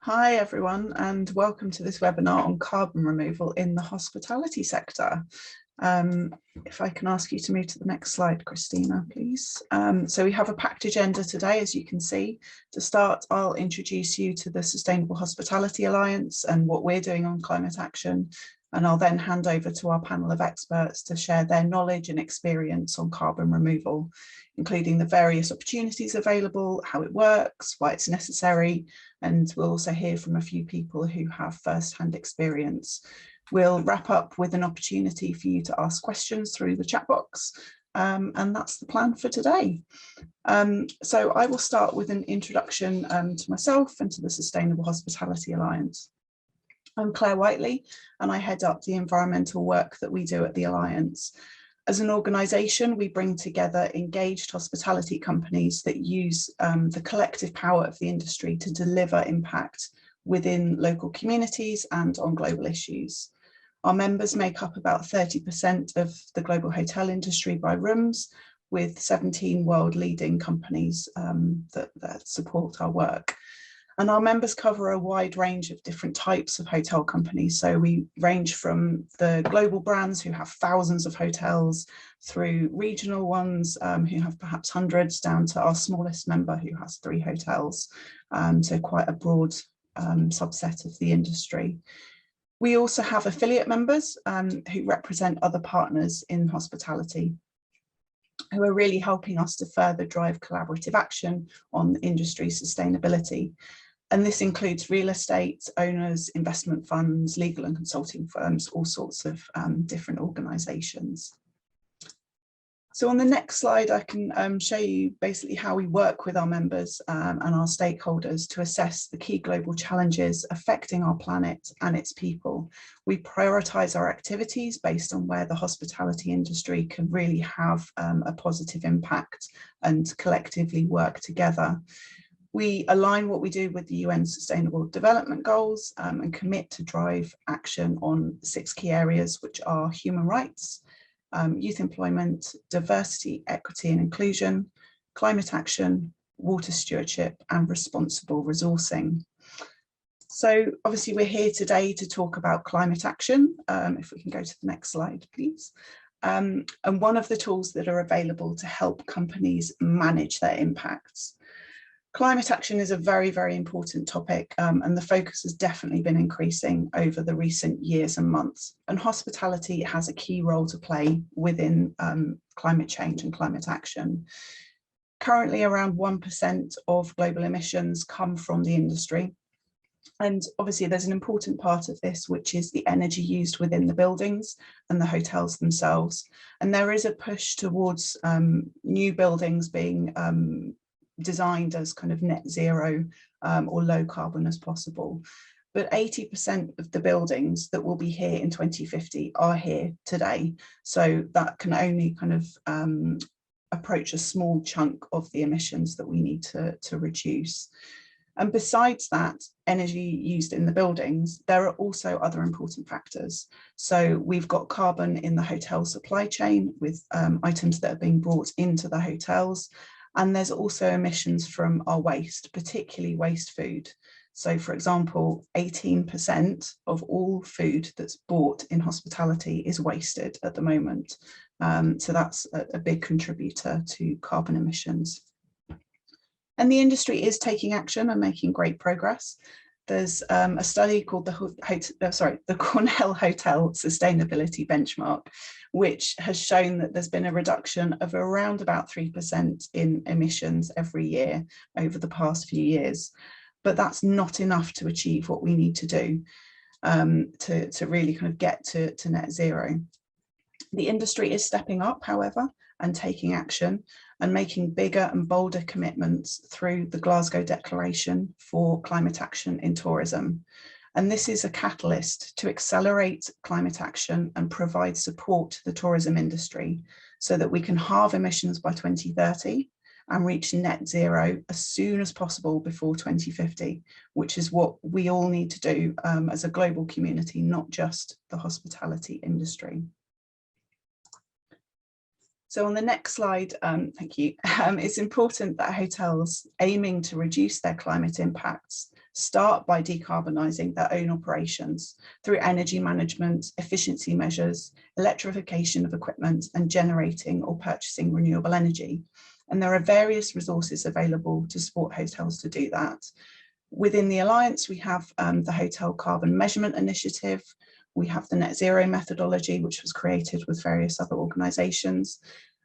Hi everyone, and welcome to this webinar on carbon removal in the hospitality sector. If I can ask you to move to the next slide, Christina, please. So we have a packed agenda today, as you can see. To start, I'll introduce you to the Sustainable Hospitality Alliance and what we're doing on climate action. And I'll then hand over to our panel of experts to share their knowledge and experience on carbon removal, including the various opportunities available, how it works, why it's necessary, and we'll also hear from a few people who have first-hand experience. We'll wrap up with an opportunity for you to ask questions through the chat box, and that's the plan for today. So I will start with an introduction to myself and to the Sustainable Hospitality Alliance. I'm Claire Whiteley, and I head up the environmental work that we do at the Alliance. As an organisation, we bring together engaged hospitality companies that use the collective power of the industry to deliver impact within local communities and on global issues. Our members make up about 30% of the global hotel industry by rooms, with 17 world leading companies that support our work. And our members cover a wide range of different types of hotel companies. So we range from the global brands who have thousands of hotels, through regional ones who have perhaps hundreds, down to our smallest member who has 3 hotels. So quite a broad subset of the industry. We also have affiliate members who represent other partners in hospitality, who are really helping us to further drive collaborative action on industry sustainability. And this includes real estate owners, investment funds, legal and consulting firms, all sorts of different organisations. So on the next slide, I can show you basically how we work with our members and our stakeholders to assess the key global challenges affecting our planet and its people. We prioritise our activities based on where the hospitality industry can really have a positive impact and collectively work together. We align what we do with the UN Sustainable Development Goals and commit to drive action on 6 key areas, which are human rights, youth employment, diversity, equity and inclusion, climate action, water stewardship and responsible resourcing. So obviously we're here today to talk about climate action. If we can go to the next slide, please. And one of the tools that are available to help companies manage their impacts. Climate action is a very, very important topic, and the focus has definitely been increasing over the recent years and months. And hospitality has a key role to play within climate change and climate action. Currently, around 1% of global emissions come from the industry. And obviously, there's an important part of this, which is the energy used within the buildings and the hotels themselves. And there is a push towards new buildings being designed as kind of net zero or low carbon as possible. But 80% of the buildings that will be here in 2050 are here today. So that can only kind of approach a small chunk of the emissions that we need to reduce. And besides that, energy used in the buildings, there are also other important factors. So we've got carbon in the hotel supply chain with items that are being brought into the hotels. And there's also emissions from our waste, particularly waste food. So for example, 18% of all food that's bought in hospitality is wasted at the moment. So that's a big contributor to carbon emissions. And the industry is taking action and making great progress. There's a study called the Cornell Hotel Sustainability Benchmark, which has shown that there's been a reduction of around about 3% in emissions every year over the past few years. But that's not enough to achieve what we need to do to really kind of get to net zero. The industry is stepping up, however, and taking action and making bigger and bolder commitments through the Glasgow Declaration for Climate Action in Tourism. And this is a catalyst to accelerate climate action and provide support to the tourism industry so that we can halve emissions by 2030 and reach net zero as soon as possible before 2050, which is what we all need to do as a global community, not just the hospitality industry. So on the next slide, thank you, it's important that hotels aiming to reduce their climate impacts start by decarbonising their own operations through energy management, efficiency measures, electrification of equipment, and generating or purchasing renewable energy. And there are various resources available to support hotels to do that. Within the Alliance, we have the Hotel Carbon Measurement Initiative. We have the Net Zero methodology, which was created with various other organisations.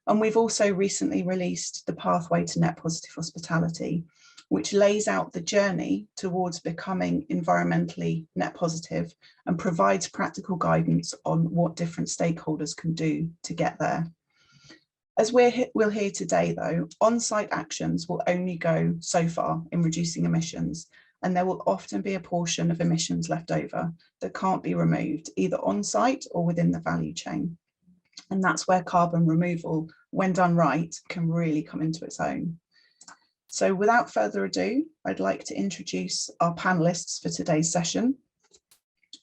And we've also recently released the Pathway to Net Positive Hospitality, which lays out the journey towards becoming environmentally net positive and provides practical guidance on what different stakeholders can do to get there. As we'll hear today, though, on-site actions will only go so far in reducing emissions, and there will often be a portion of emissions left over that can't be removed, either on-site or within the value chain. And that's where carbon removal, when done right, can really come into its own. So without further ado, I'd like to introduce our panelists for today's session.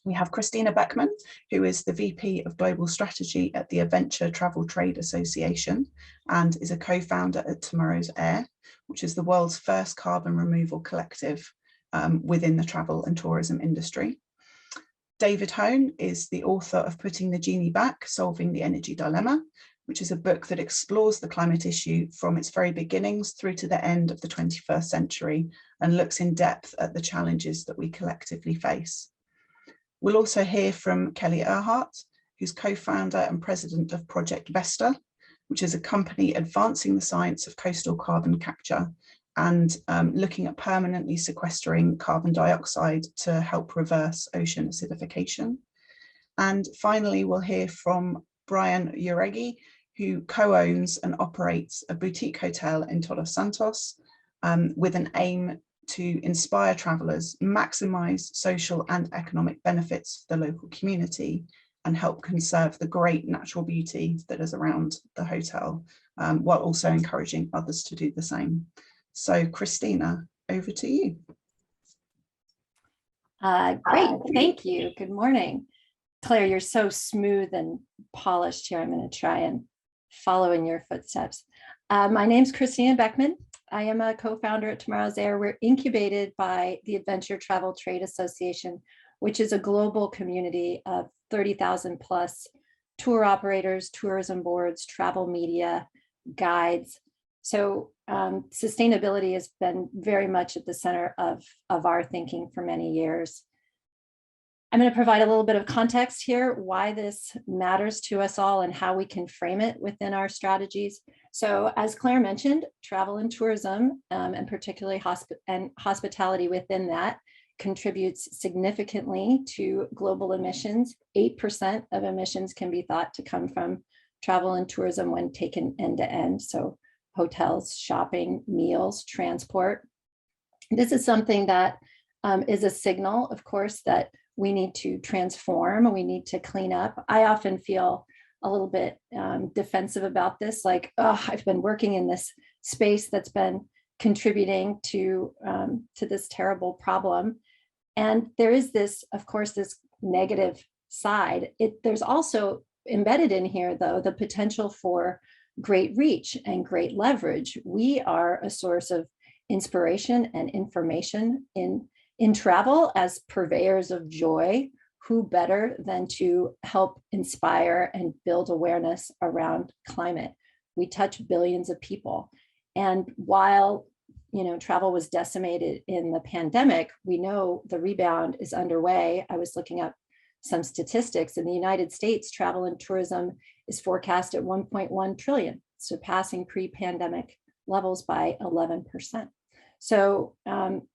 We have Christina Beckman, who is the VP of Global Strategy at the Adventure Travel Trade Association and is a co-founder at Tomorrow's Air, which is the world's first carbon removal collective within the travel and tourism industry. David Hone is the author of Putting the Genie Back, Solving the Energy Dilemma, which is a book that explores the climate issue from its very beginnings through to the end of the 21st century and looks in depth at the challenges that we collectively face. We'll also hear from Kelly Earhart, who's co-founder and president of Project Vesta, which is a company advancing the science of coastal carbon capture and looking at permanently sequestering carbon dioxide to help reverse ocean acidification. And finally, we'll hear from Brian Uregui, who co-owns and operates a boutique hotel in Todos Santos with an aim to inspire travellers, maximise social and economic benefits for the local community and help conserve the great natural beauty that is around the hotel, while also encouraging others to do the same. So Christina, over to you. Great, thank you. Good morning. Claire, you're so smooth and polished here. I'm going to try and follow in your footsteps. My name's Christina Beckman. I am a co-founder at Tomorrow's Air. We're incubated by the Adventure Travel Trade Association, which is a global community of 30,000 plus tour operators, tourism boards, travel media, guides. So sustainability has been very much at the center of our thinking for many years. I'm going to provide a little bit of context here, why this matters to us all and how we can frame it within our strategies. So as Claire mentioned, travel and tourism, and particularly hospitality within that, contributes significantly to global emissions. 8% of emissions can be thought to come from travel and tourism when taken end to end. So hotels, shopping, meals, transport. This is something that is a signal, of course, that we need to transform, we need to clean up. I often feel a little bit defensive about this, like, oh, I've been working in this space that's been contributing to this terrible problem. And there is this, of course, this negative side. There's also embedded in here, though, the potential for great reach and great leverage. We are a source of inspiration and information in travel as purveyors of joy. Who better than to help inspire and build awareness around climate? We touch billions of people. And while travel was decimated in the pandemic, we know the rebound is underway. I was looking up some statistics. In the United States, travel and tourism is forecast at 1.1 trillion, surpassing pre-pandemic levels by 11%. So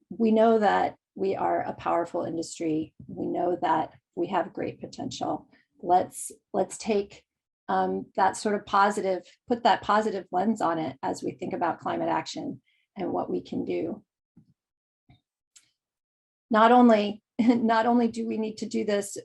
we know that we are a powerful industry. We know that we have great potential. Let's take that sort of positive, put that positive lens on it as we think about climate action and what we can do. Not only do we need to do this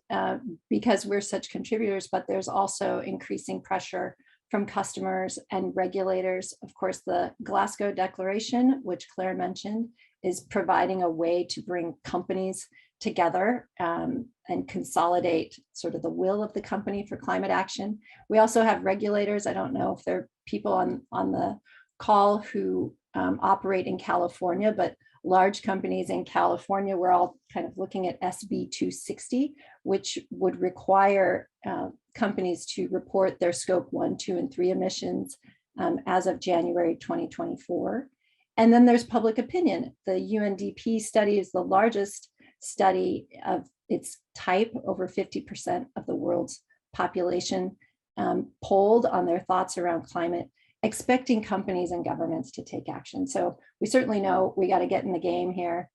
because we're such contributors, but there's also increasing pressure from customers and regulators. Of course, the Glasgow Declaration, which Claire mentioned, is providing a way to bring companies together and consolidate sort of the will of the company for climate action. We also have regulators. I don't know if there are people on the call who operate in California, but large companies in California, we're all kind of looking at SB 260, which would require companies to report their scope 1, 2, and 3 emissions as of January 2024. And then there's public opinion. The UNDP study is the largest study of its type. Over 50% of the world's population polled on their thoughts around climate, expecting companies and governments to take action. So we certainly know we got to get in the game here.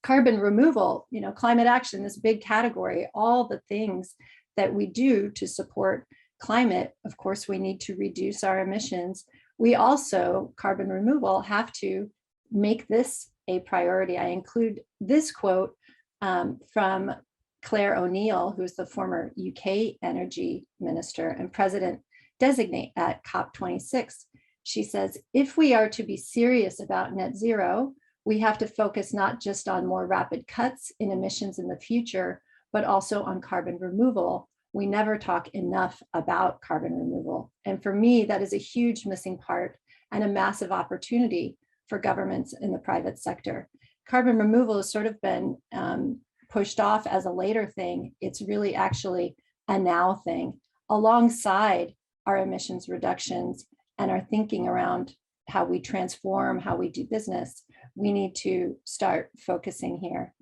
Carbon removal, climate action, this big category, all the things that we do to support climate. Of course, we need to reduce our emissions. We also, carbon removal, have to make this a priority. I include this quote from Claire O'Neill, who is the former UK energy minister and president designate at COP26. She says, if we are to be serious about net zero, we have to focus not just on more rapid cuts in emissions in the future, but also on carbon removal. We never talk enough about carbon removal. And for me, that is a huge missing part and a massive opportunity for governments in the private sector. Carbon removal has sort of been pushed off as a later thing. It's really actually a now thing, alongside our emissions reductions and our thinking around how we transform, how we do business. We need to start focusing here.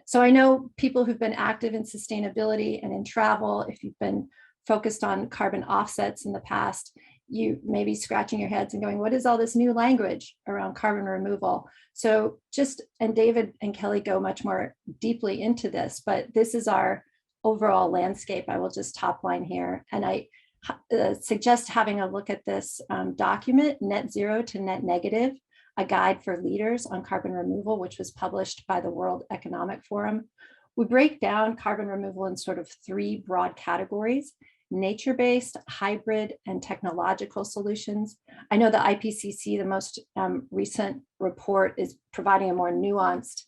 So I know people who've been active in sustainability and in travel, if you've been focused on carbon offsets in the past, you may be scratching your heads and going, what is all this new language around carbon removal? So and David and Kelly go much more deeply into this, but this is our overall landscape. I will just top line here. And I suggest having a look at this document, Net Zero to Net Negative, a guide for leaders on carbon removal, which was published by the World Economic Forum. We break down carbon removal in sort of 3 broad categories: nature-based, hybrid, and technological solutions. I know the IPCC, the most recent report, is providing a more nuanced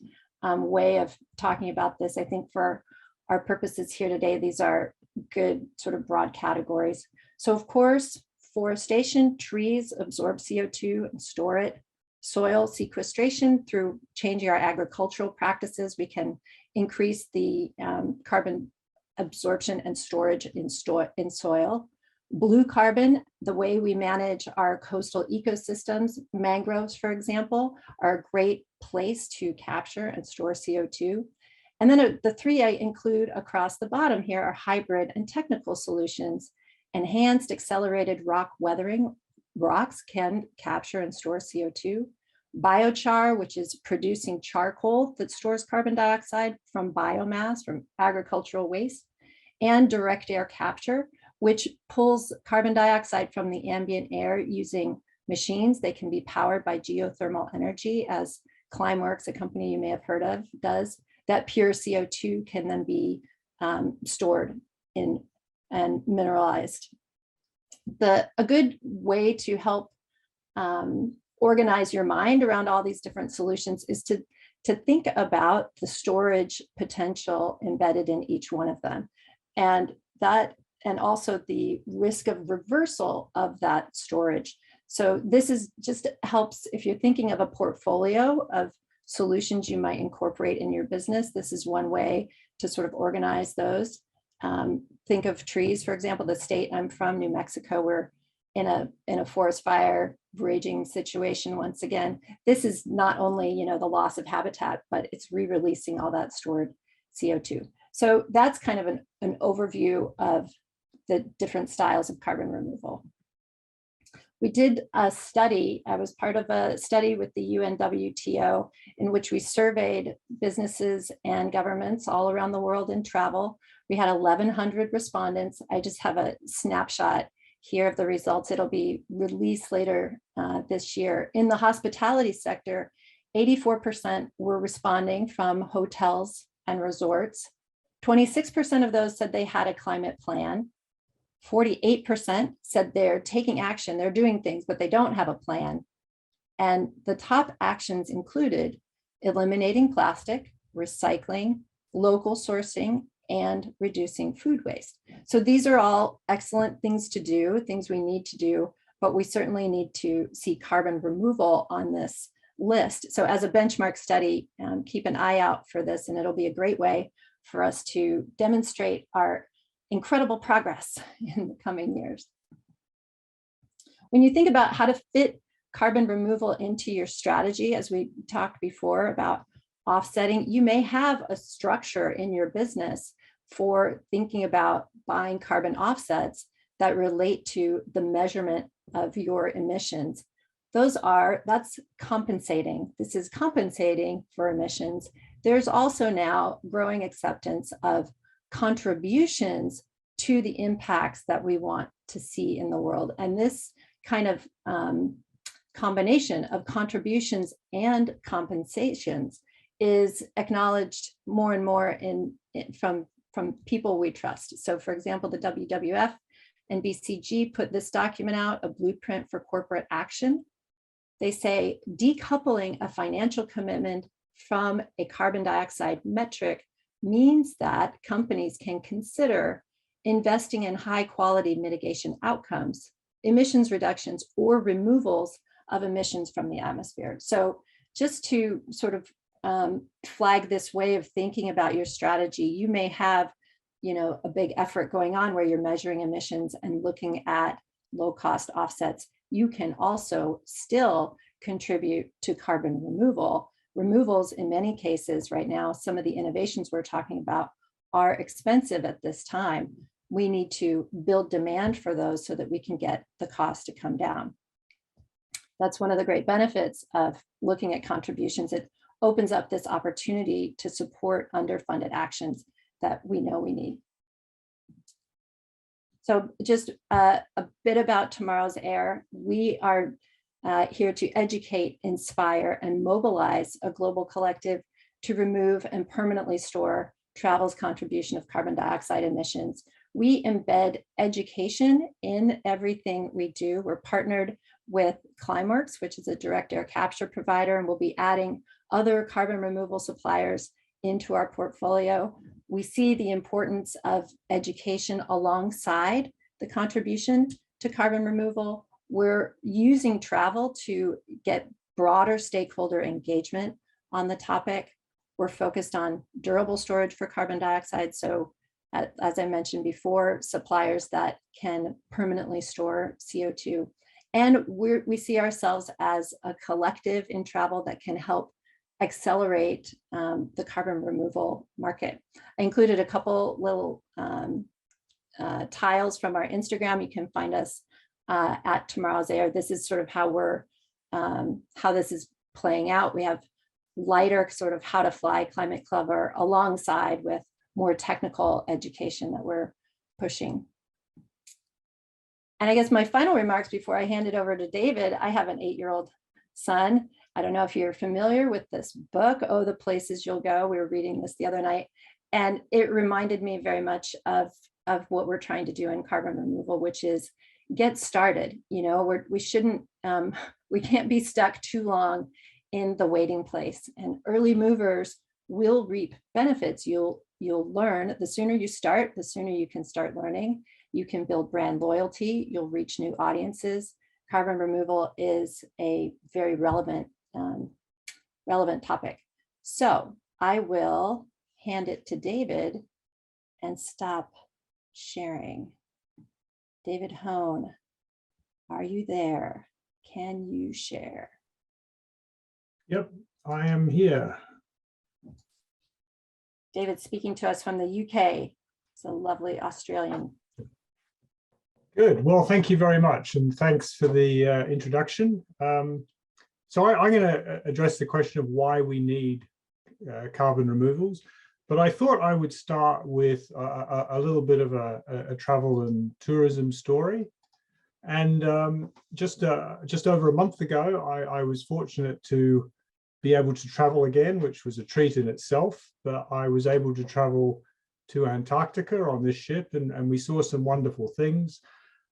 way of talking about this. I think for our purposes here today, these are good sort of broad categories. So of course, forestation, trees absorb CO2 and store it. Soil sequestration, through changing our agricultural practices, we can increase the carbon absorption and storage in soil. Blue carbon, the way we manage our coastal ecosystems, mangroves, for example, are a great place to capture and store CO2. And then the 3 I include across the bottom here are hybrid and technical solutions. Enhanced accelerated rock weathering. Rocks can capture and store CO2. Biochar, which is producing charcoal that stores carbon dioxide from biomass, from agricultural waste. And direct air capture, which pulls carbon dioxide from the ambient air using machines. They can be powered by geothermal energy, as Climeworks, a company you may have heard of, does. That pure CO2 can then be stored in and mineralized. A good way to help organize your mind around all these different solutions is to think about the storage potential embedded in each one of them, and also the risk of reversal of that storage. So this is just helps if you're thinking of a portfolio of solutions you might incorporate in your business. This is one way to sort of organize those. Think of trees, for example. The state I'm from, New Mexico, we're in a forest fire raging situation once again. This is not only the loss of habitat, but it's re-releasing all that stored CO2. So that's kind of an overview of the different styles of carbon removal. We did a study. I was part of a study with the UNWTO in which we surveyed businesses and governments all around the world in travel. We had 1,100 respondents. I just have a snapshot here of the results. It'll be released later this year. In the hospitality sector, 84% were responding from hotels and resorts. 26% of those said they had a climate plan. 48% said they're taking action, they're doing things, but they don't have a plan. And the top actions included eliminating plastic, recycling, local sourcing, and reducing food waste. So these are all excellent things to do, things we need to do, but we certainly need to see carbon removal on this list. So as a benchmark study, keep an eye out for this, and it'll be a great way for us to demonstrate our incredible progress in the coming years. When you think about how to fit carbon removal into your strategy, as we talked before about offsetting, you may have a structure in your business for thinking about buying carbon offsets that relate to the measurement of your emissions. That's compensating. This is compensating for emissions. There's also now growing acceptance of contributions to the impacts that we want to see in the world. And this kind of combination of contributions and compensations is acknowledged more and more from people we trust. So for example, the WWF and BCG put this document out, a blueprint for corporate action. They say decoupling a financial commitment from a carbon dioxide metric means that companies can consider investing in high quality mitigation outcomes, emissions reductions, or removals of emissions from the atmosphere. So just to sort of flag this way of thinking about your strategy, you may have, a big effort going on where you're measuring emissions and looking at low cost offsets. You can also still contribute to carbon removal. Removals in many cases right now, some of the innovations we're talking about are expensive at this time. We need to build demand for those so that we can get the cost to come down. That's one of the great benefits of looking at contributions. It opens up this opportunity to support underfunded actions that we know we need. So just a bit about Tomorrow's Air. We are here to educate, inspire, and mobilize a global collective to remove and permanently store travel's contribution of carbon dioxide emissions. We embed education in everything we do. We're partnered with Climeworks, which is a direct air capture provider, and we'll be adding other carbon removal suppliers into our portfolio. We see the importance of education alongside the contribution to carbon removal. We're using travel to get broader stakeholder engagement on the topic. We're focused on durable storage for carbon dioxide. So as I mentioned before, suppliers that can permanently store CO2. And we see ourselves as a collective in travel that can help accelerate the carbon removal market. I included a couple little tiles from our Instagram. You can find us at Tomorrow's Air. This is sort of how this is playing out. We have lighter sort of how to fly climate clever alongside with more technical education that we're pushing. And I guess my final remarks before I hand it over to David, I have an 8-year-old son. I don't know if you're familiar with this book, Oh, the Places You'll Go. We were reading this the other night, and it reminded me very much of what we're trying to do in carbon removal, which is get started. We can't be stuck too long in the waiting place, and early movers will reap benefits. You'll learn. The sooner you start, the sooner you can start learning. You can build brand loyalty. You'll reach new audiences. Carbon removal is a very relevant topic. So I will hand it to David and stop sharing. David Hone, are you there? Can you share? Yep, I am here. David speaking to us from the UK. It's a lovely Australian. Good. Well, thank you very much. And thanks for the introduction. So I'm going to address the question of why we need carbon removals. But I thought I would start with a little bit of a travel and tourism story. And just over a month ago, I was fortunate to be able to travel again, which was a treat in itself. But I was able to travel to Antarctica on this ship, and we saw some wonderful things.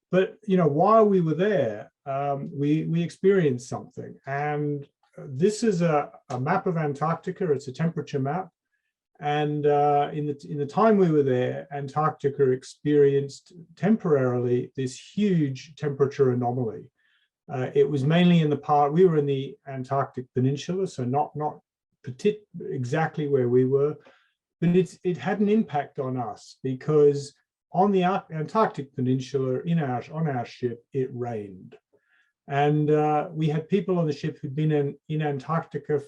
But while we were there, we experienced something. And this is a map of Antarctica. It's a temperature map. And in the time we were there, Antarctica experienced temporarily this huge temperature anomaly. It was mainly in the part, we were in the Antarctic Peninsula, so not exactly where we were, but it had an impact on us because on the Antarctic Peninsula, on our ship, it rained. And we had people on the ship who'd been in Antarctica,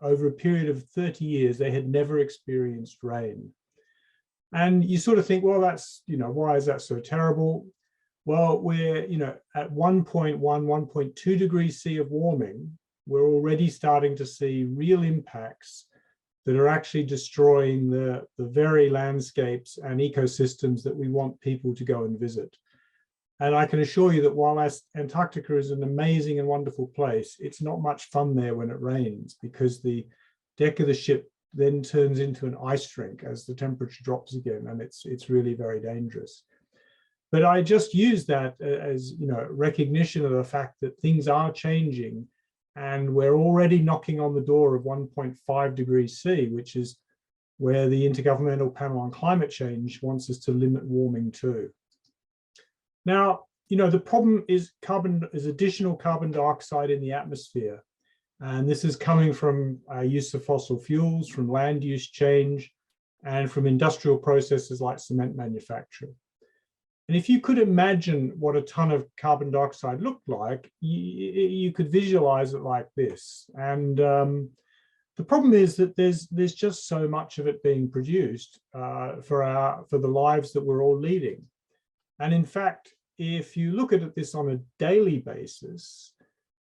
over a period of 30 years, they had never experienced rain. And you sort of think, well, that's, why is that so terrible? Well, we're, at 1.1, 1.2 degrees C of warming, we're already starting to see real impacts that are actually destroying the very landscapes and ecosystems that we want people to go and visit. And I can assure you that while Antarctica is an amazing and wonderful place, it's not much fun there when it rains, because the deck of the ship then turns into an ice rink as the temperature drops again, and it's really very dangerous. But I just use that as recognition of the fact that things are changing, and we're already knocking on the door of 1.5 degrees C, which is where the Intergovernmental Panel on Climate Change wants us to limit warming to. Now, the problem is additional carbon dioxide in the atmosphere. And this is coming from use of fossil fuels, from land use change, and from industrial processes like cement manufacture. And if you could imagine what a ton of carbon dioxide looked like, you could visualize it like this. And the problem is that there's just so much of it being produced for the lives that we're all leading. And in fact, if you look at this on a daily basis,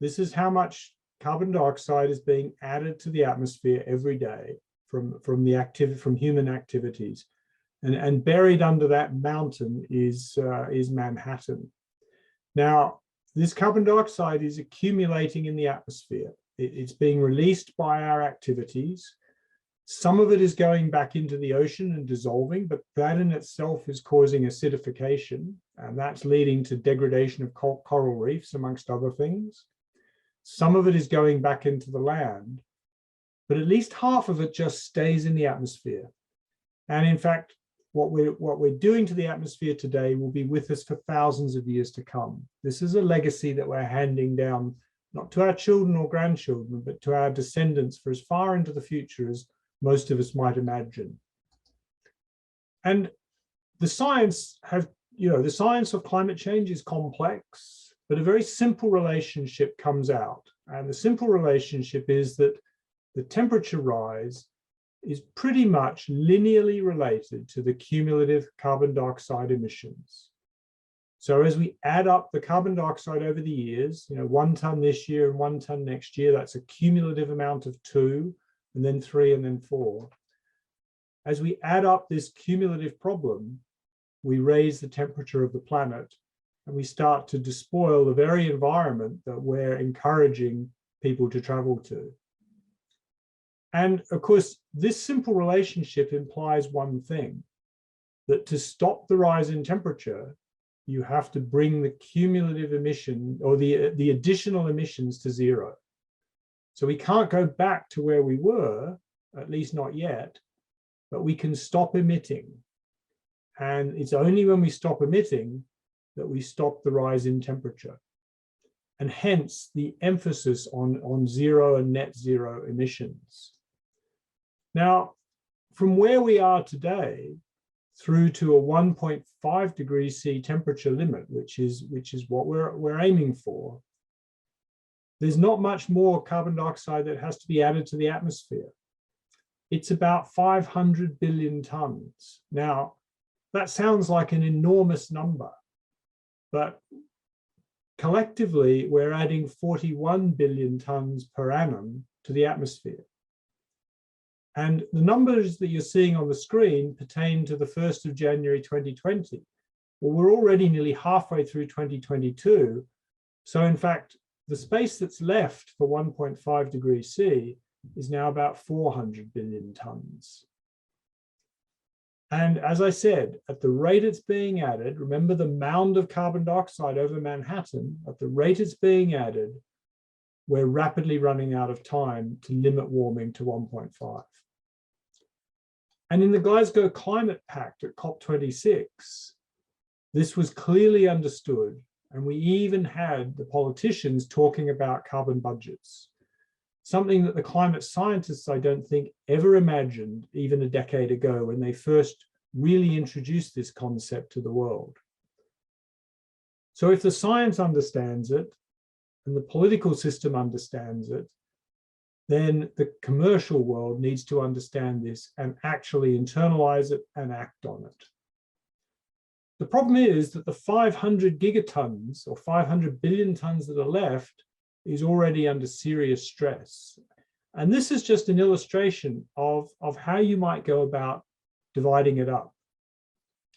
this is how much carbon dioxide is being added to the atmosphere every day from human activities. And buried under that mountain is Manhattan. Now, this carbon dioxide is accumulating in the atmosphere. It's being released by our activities. Some of it is going back into the ocean and dissolving, but that in itself is causing acidification, and that's leading to degradation of coral reefs, amongst other things. Some of it is going back into the land, but at least half of it just stays in the atmosphere. And in fact, what we're doing to the atmosphere today will be with us for thousands of years to come. This is a legacy that we're handing down, not to our children or grandchildren, but to our descendants for as far into the future as most of us might imagine. And the science of climate change is complex, but a very simple relationship comes out. And the simple relationship is that the temperature rise is pretty much linearly related to the cumulative carbon dioxide emissions. So as we add up the carbon dioxide over the years, 1 ton this year and 1 ton next year, that's a cumulative amount of 2, and then 3, and then 4. As we add up this cumulative problem, we raise the temperature of the planet, and we start to despoil the very environment that we're encouraging people to travel to. And of course, this simple relationship implies one thing, that to stop the rise in temperature, you have to bring the cumulative emission or the additional emissions to zero. So we can't go back to where we were, at least not yet, but we can stop emitting. And it's only when we stop emitting that we stop the rise in temperature. And hence the emphasis on zero and net zero emissions. Now, from where we are today through to a 1.5 degrees C temperature limit, which is what we're aiming for, there's not much more carbon dioxide that has to be added to the atmosphere. It's about 500 billion tons. Now, that sounds like an enormous number, but collectively, we're adding 41 billion tons per annum to the atmosphere. And the numbers that you're seeing on the screen pertain to the 1st of January 2020. Well, we're already nearly halfway through 2022. So in fact, the space that's left for 1.5 degrees C is now about 400 billion tons. And as I said, at the rate it's being added, remember the mound of carbon dioxide over Manhattan, at the rate it's being added, we're rapidly running out of time to limit warming to 1.5. And in the Glasgow Climate Pact at COP26, this was clearly understood, and we even had the politicians talking about carbon budgets, something that the climate scientists, I don't think, ever imagined even a decade ago when they first really introduced this concept to the world. So if the science understands it and the political system understands it, then the commercial world needs to understand this and actually internalize it and act on it. The problem is that the 500 gigatons or 500 billion tons that are left is already under serious stress. And this is just an illustration of how you might go about dividing it up.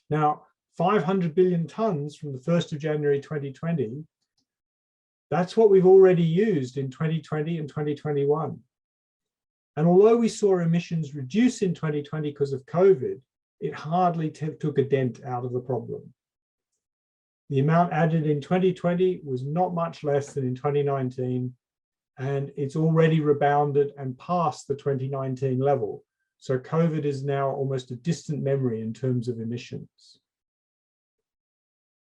Now, 500 billion tons from the 1st of January 2020, that's what we've already used in 2020 and 2021. And although we saw emissions reduce in 2020 because of COVID, it hardly took a dent out of the problem. The amount added in 2020 was not much less than in 2019, and it's already rebounded and past the 2019 level. So COVID is now almost a distant memory in terms of emissions.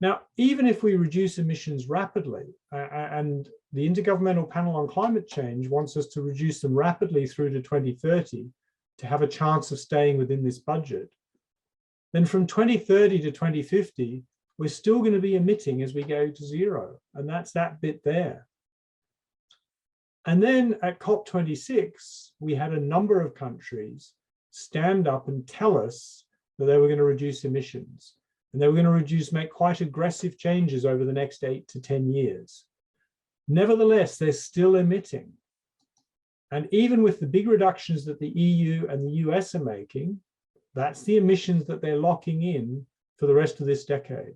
Now, even if we reduce emissions rapidly, and the Intergovernmental Panel on Climate Change wants us to reduce them rapidly through to 2030 to have a chance of staying within this budget, then from 2030 to 2050, we're still going to be emitting as we go to zero. And that's that bit there. And then at COP26, we had a number of countries stand up and tell us that they were going to reduce emissions. And they were going to make quite aggressive changes over the next 8 to 10 years. Nevertheless, they're still emitting. And even with the big reductions that the EU and the US are making, that's the emissions that they're locking in for the rest of this decade.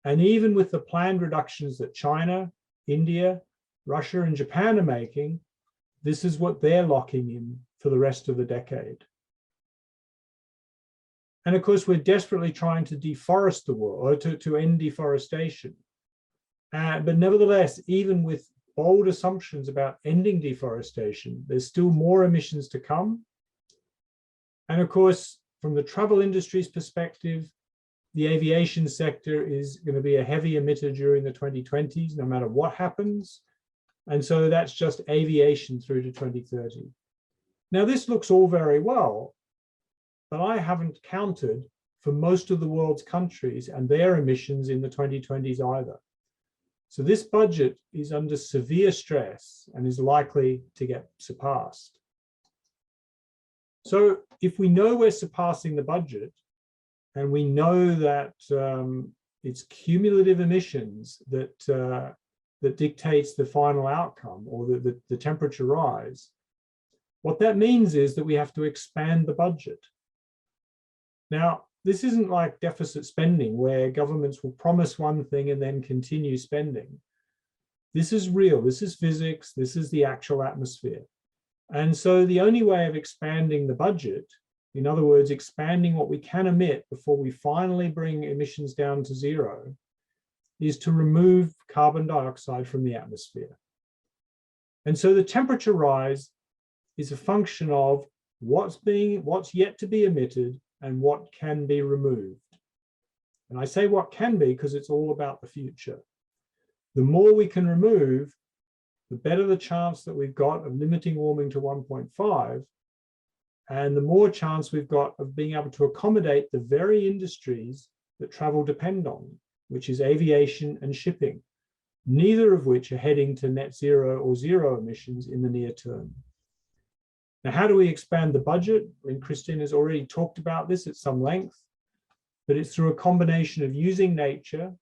And even with the planned reductions that China, India, Russia, and Japan are making, this is what they're locking in for the rest of the decade. And of course, we're desperately trying to deforest the world, or to end deforestation. But nevertheless, even with bold assumptions about ending deforestation, there's still more emissions to come. And of course, from the travel industry's perspective, the aviation sector is going to be a heavy emitter during the 2020s, no matter what happens. And so that's just aviation through to 2030. Now, this looks all very well, but I haven't counted for most of the world's countries and their emissions in the 2020s either. So this budget is under severe stress and is likely to get surpassed. So if we know we're surpassing the budget, and we know that it's cumulative emissions that dictates the final outcome, or the temperature rise, what that means is that we have to expand the budget. Now, this isn't like deficit spending where governments will promise one thing and then continue spending. This is real, this is physics, this is the actual atmosphere. And so the only way of expanding the budget, in other words, expanding what we can emit before we finally bring emissions down to zero, is to remove carbon dioxide from the atmosphere. And so the temperature rise is a function of what's yet to be emitted and what can be removed. And I say what can be because it's all about the future. The more we can remove, the better the chance that we've got of limiting warming to 1.5, and the more chance we've got of being able to accommodate the very industries that travel depend on, which is aviation and shipping, neither of which are heading to net zero or zero emissions in the near term. Now, how do we expand the budget? I mean, Christine has already talked about this at some length, but it's through a combination of using nature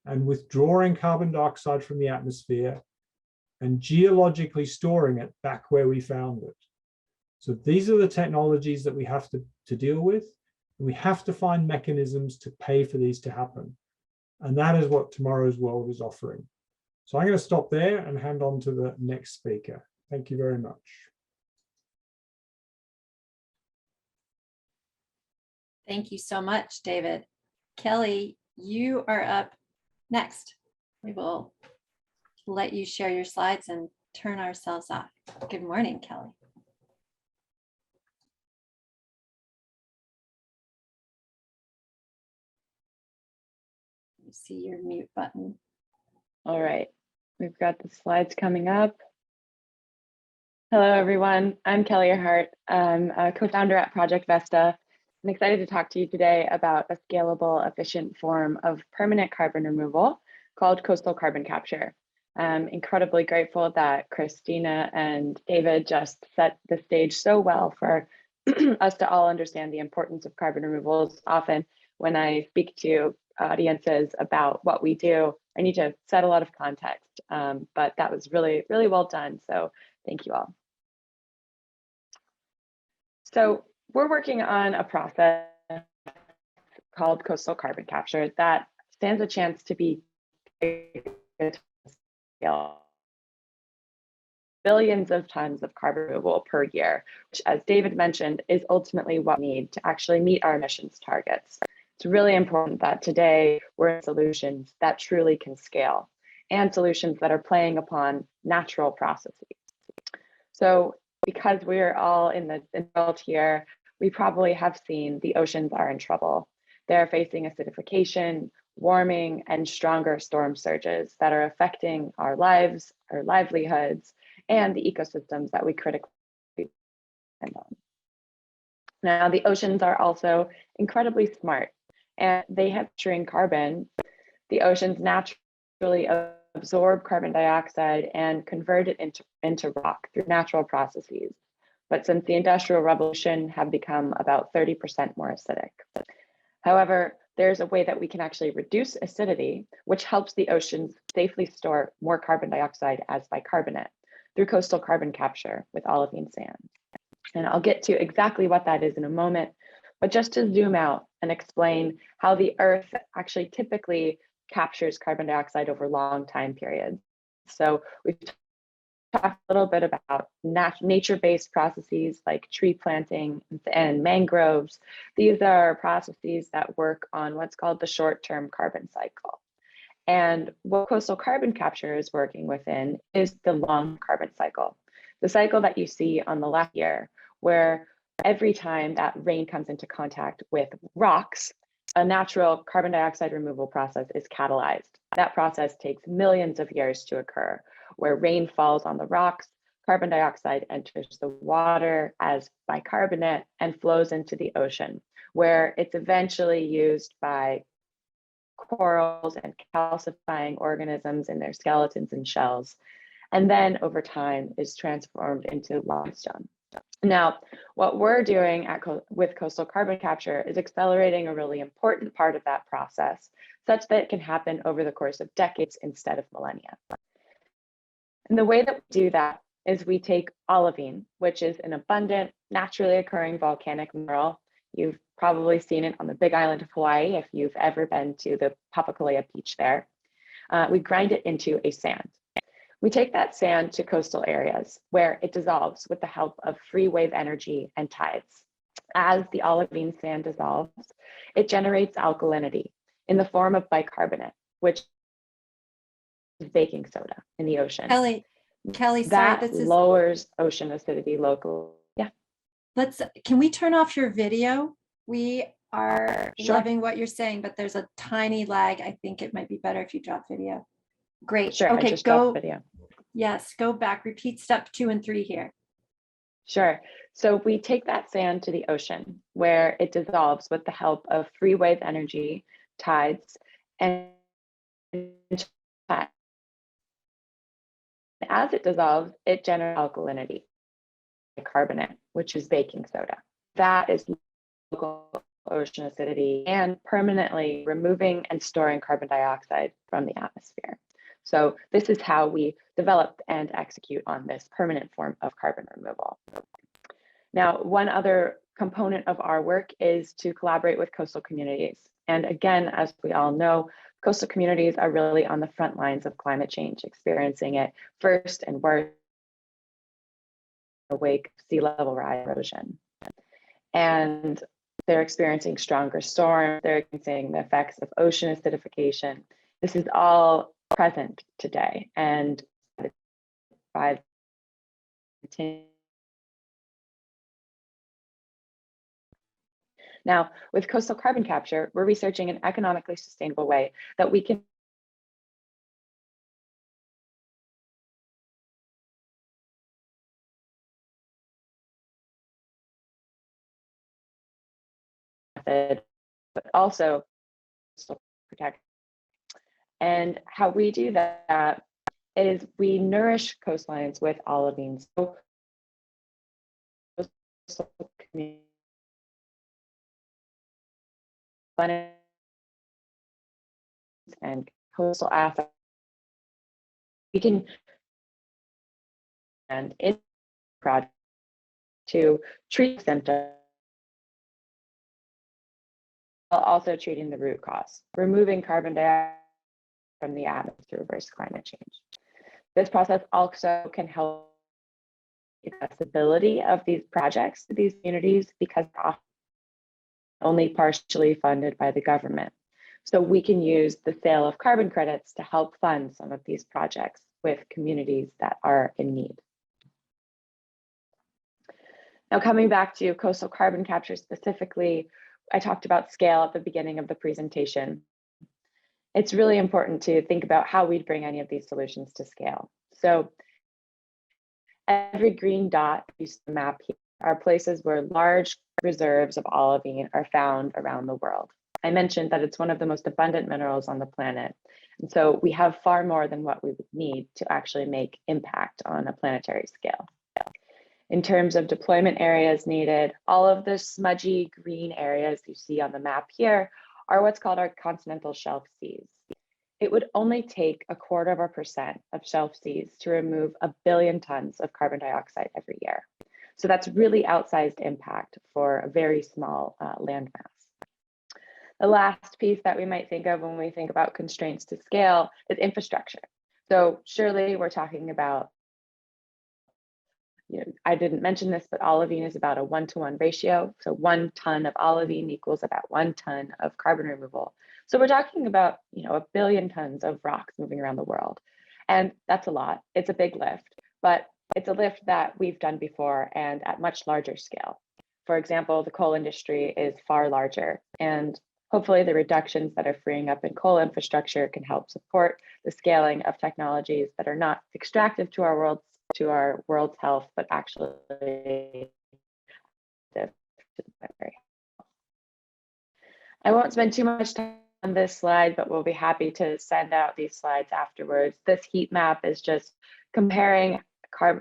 and withdrawing carbon dioxide from the atmosphere and geologically storing it back where we found it. So these are the technologies that we have to deal with. And we have to find mechanisms to pay for these to happen. And that is what tomorrow's world is offering. So I'm going to stop there and hand on to the next speaker. Thank you very much. Thank you so much, David. Kelly, you are up next. We will let you share your slides and turn ourselves off. Good morning, Kelly. see your mute button. All right, we've got the slides coming up. Hello, everyone. I'm Kelly Earhart. I'm a co-founder at Project Vesta. I'm excited to talk to you today about a scalable, efficient form of permanent carbon removal called coastal carbon capture. I'm incredibly grateful that Christina and David just set the stage so well for us to all understand the importance of carbon removals. Often when I speak to audiences about what we do, I need to set a lot of context, but that was really, really well done. So thank you all. So we're working on a process called coastal carbon capture that stands a chance to be billions of tons of carbon removal per year, which, as David mentioned, is ultimately what we need to actually meet our emissions targets. It's really important that today we're in solutions that truly can scale and solutions that are playing upon natural processes. So because we're all in the world here, we probably have seen the oceans are in trouble. They're facing acidification, warming, and stronger storm surges that are affecting our lives, our livelihoods, and the ecosystems that we critically depend on. Now, the oceans are also incredibly smart, and they have capturing carbon. The oceans naturally absorb carbon dioxide and convert it into rock through natural processes. But since the Industrial Revolution, have become about 30% more acidic. However, there's a way that we can actually reduce acidity, which helps the oceans safely store more carbon dioxide as bicarbonate through coastal carbon capture with olivine sand. And I'll get to exactly what that is in a moment, but just to zoom out and explain how the Earth actually typically captures carbon dioxide over long time periods. So we've talked a little bit about nature-based processes like tree planting and mangroves. These are processes that work on what's called the short-term carbon cycle. And what coastal carbon capture is working within is the long carbon cycle. The cycle that you see on the left here, where every time that rain comes into contact with rocks, a natural carbon dioxide removal process is catalyzed. That process takes millions of years to occur, where rain falls on the rocks, carbon dioxide enters the water as bicarbonate and flows into the ocean, where it's eventually used by corals and calcifying organisms in their skeletons and shells, and then over time is transformed into limestone. Now, what we're doing with coastal carbon capture is accelerating a really important part of that process, such that it can happen over the course of decades instead of millennia. And the way that we do that is we take olivine, which is an abundant, naturally occurring volcanic mineral. You've probably seen it on the Big Island of Hawaii if you've ever been to the Papakolea beach there. We grind it into a sand. We take that sand to coastal areas where it dissolves with the help of free wave energy and tides. As the olivine sand dissolves, it generates alkalinity in the form of bicarbonate, which is baking soda in the ocean. Kelly, that sorry, lowers ocean acidity locally. Yeah. Can we turn off your video? We are Sure. loving what you're saying, but there's a tiny lag. I think it might be better if you drop video. Great. Sure. Okay, I just dropped video. Yes, go back. Repeat step 2 and 3 here. Sure. So we take that sand to the ocean where it dissolves with the help of free wave energy, tides, and as it dissolves, it generates alkalinity, carbonate, which is baking soda. That is local ocean acidity and permanently removing and storing carbon dioxide from the atmosphere. So this is how we develop and execute on this permanent form of carbon removal. Now, one other component of our work is to collaborate with coastal communities. And again, as we all know, coastal communities are really on the front lines of climate change, experiencing it first and worst in the wake of sea level rise erosion. And they're experiencing stronger storms, they're experiencing the effects of ocean acidification. This is all present today, and by Now, with coastal carbon capture, we're researching an economically sustainable way that we can method, but also protect. And how we do that is we nourish coastlines with olivines. So coastal communities and coastal assets, we can and in project to treat symptoms while also treating the root cause, removing carbon dioxide from the atmosphere to reverse climate change. This process also can help accessibility of these projects to these communities because they're often only partially funded by the government. So we can use the sale of carbon credits to help fund some of these projects with communities that are in need. Now, coming back to coastal carbon capture specifically, I talked about scale at the beginning of the presentation. It's really important to think about how we'd bring any of these solutions to scale. So every green dot you see on the map here are places where large reserves of olivine are found around the world. I mentioned that it's one of the most abundant minerals on the planet. And so we have far more than what we would need to actually make impact on a planetary scale. In terms of deployment areas needed, all of the smudgy green areas you see on the map here are what's called our continental shelf seas. It would only take 0.25% of shelf seas to remove 1 billion tons of carbon dioxide every year. So that's really outsized impact for a very small landmass. The last piece that we might think of when we think about constraints to scale is infrastructure. So surely we're talking about, I didn't mention this, but olivine is about a 1-to-1 ratio. So 1 ton of olivine equals about 1 ton of carbon removal. So we're talking about, 1 billion tons of rocks moving around the world. And that's a lot. It's a big lift, but it's a lift that we've done before and at much larger scale. For example, the coal industry is far larger, and hopefully the reductions that are freeing up in coal infrastructure can help support the scaling of technologies that are not extractive to our world's health, but actually I won't spend too much time on this slide, but we'll be happy to send out these slides afterwards. This heat map is just comparing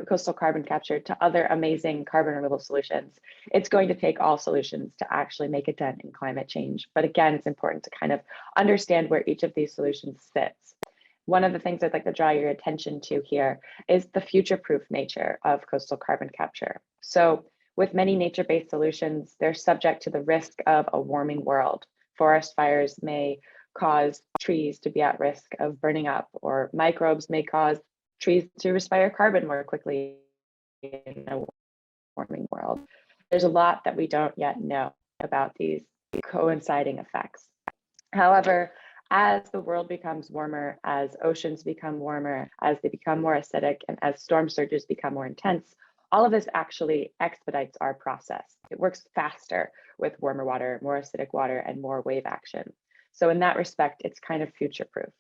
coastal carbon capture to other amazing carbon removal solutions. It's going to take all solutions to actually make a dent in climate change. But again, it's important to kind of understand where each of these solutions sits. One of the things I'd like to draw your attention to here is the future-proof nature of coastal carbon capture. So with many nature-based solutions, they're subject to the risk of a warming world. Forest fires may cause trees to be at risk of burning up, or microbes may cause trees to respire carbon more quickly in a warming world. There's a lot that we don't yet know about these coinciding effects. However, as the world becomes warmer, as oceans become warmer, as they become more acidic, and as storm surges become more intense, all of this actually expedites our process. It works faster with warmer water, more acidic water, and more wave action. So in that respect, it's kind of future-proof.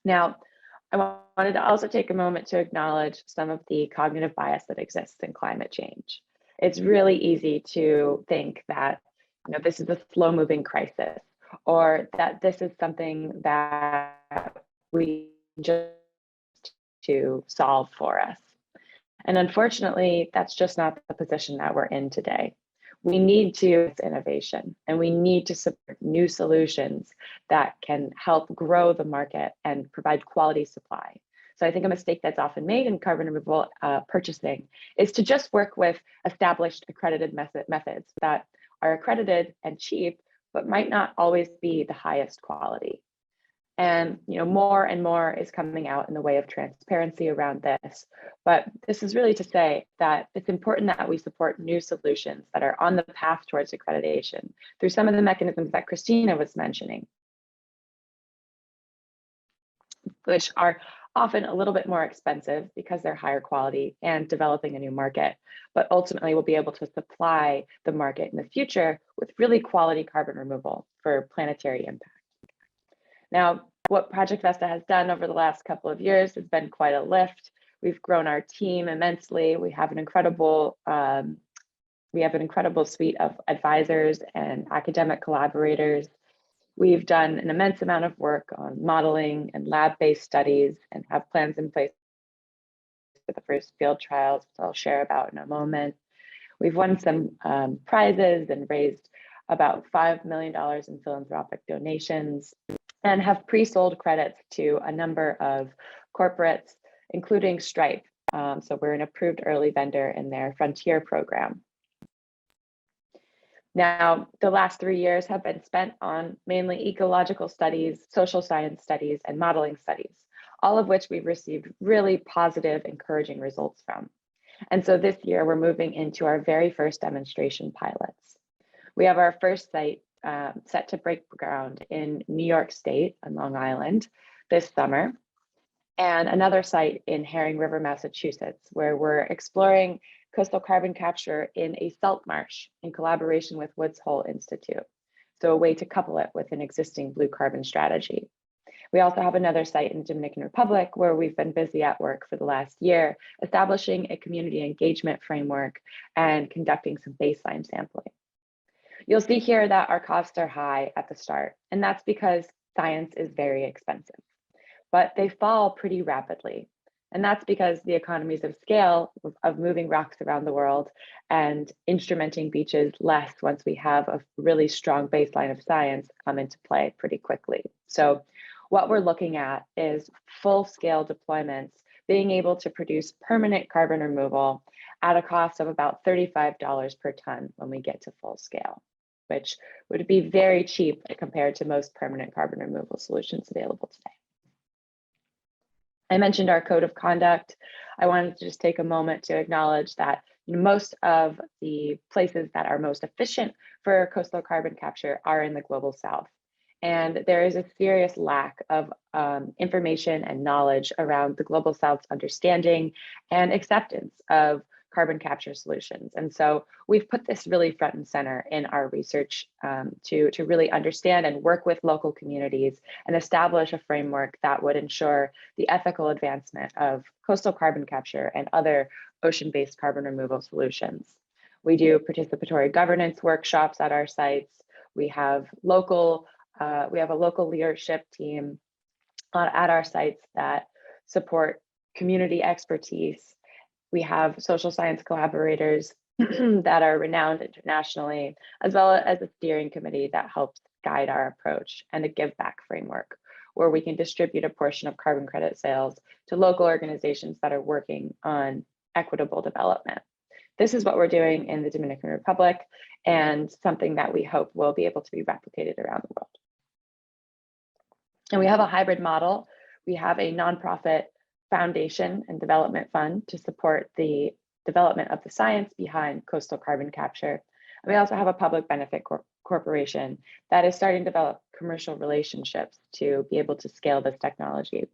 Now, I wanted to also take a moment to acknowledge some of the cognitive bias that exists in climate change. It's really easy to think that this is a slow-moving crisis, or that this is something that we just to solve for us. And unfortunately, that's just not the position that we're in today. We need to innovation, and we need to support new solutions that can help grow the market and provide quality supply. So I think a mistake that's often made in carbon removal purchasing is to just work with established accredited methods that are accredited and cheap, but might not always be the highest quality. And more and more is coming out in the way of transparency around this. But this is really to say that it's important that we support new solutions that are on the path towards accreditation through some of the mechanisms that Christina was mentioning, which are often a little bit more expensive because they're higher quality and developing a new market, but ultimately we'll be able to supply the market in the future with really quality carbon removal for planetary impact. Now, what Project Vesta has done over the last couple of years has been quite a lift. We've grown our team immensely. We have an incredible suite of advisors and academic collaborators. We've done an immense amount of work on modeling and lab-based studies and have plans in place for the first field trials, which I'll share about in a moment. We've won some prizes and raised about $5 million in philanthropic donations and have pre-sold credits to a number of corporates, including Stripe. So we're an approved early vendor in their Frontier program. Now, the last 3 years have been spent on mainly ecological studies, social science studies, and modeling studies, all of which we've received really positive, encouraging results from. And so this year, we're moving into our very first demonstration pilots. We have our first site set to break ground in New York State on Long Island this summer, and another site in Herring River, Massachusetts, where we're exploring coastal carbon capture in a salt marsh in collaboration with Woods Hole Institute. So a way to couple it with an existing blue carbon strategy. We also have another site in the Dominican Republic where we've been busy at work for the last year, establishing a community engagement framework and conducting some baseline sampling. You'll see here that our costs are high at the start, and that's because science is very expensive, but they fall pretty rapidly. And that's because the economies of scale of moving rocks around the world and instrumenting beaches less once we have a really strong baseline of science come into play pretty quickly. So what we're looking at is full-scale deployments, being able to produce permanent carbon removal at a cost of about $35 per ton when we get to full scale, which would be very cheap compared to most permanent carbon removal solutions available today. I mentioned our code of conduct. I wanted to just take a moment to acknowledge that most of the places that are most efficient for coastal carbon capture are in the global south. And there is a serious lack of information and knowledge around the global south's understanding and acceptance of carbon capture solutions. And so we've put this really front and center in our research to really understand and work with local communities and establish a framework that would ensure the ethical advancement of coastal carbon capture and other ocean-based carbon removal solutions. We do participatory governance workshops at our sites. We have a local leadership team at our sites that support community expertise. We have social science collaborators that are renowned internationally, as well as a steering committee that helps guide our approach, and a give back framework where we can distribute a portion of carbon credit sales to local organizations that are working on equitable development. This is what we're doing in the Dominican Republic, and something that we hope will be able to be replicated around the world. And we have a hybrid model. We have a nonprofit foundation and development fund to support the development of the science behind coastal carbon capture. And we also have a public benefit corporation that is starting to develop commercial relationships to be able to scale this technology.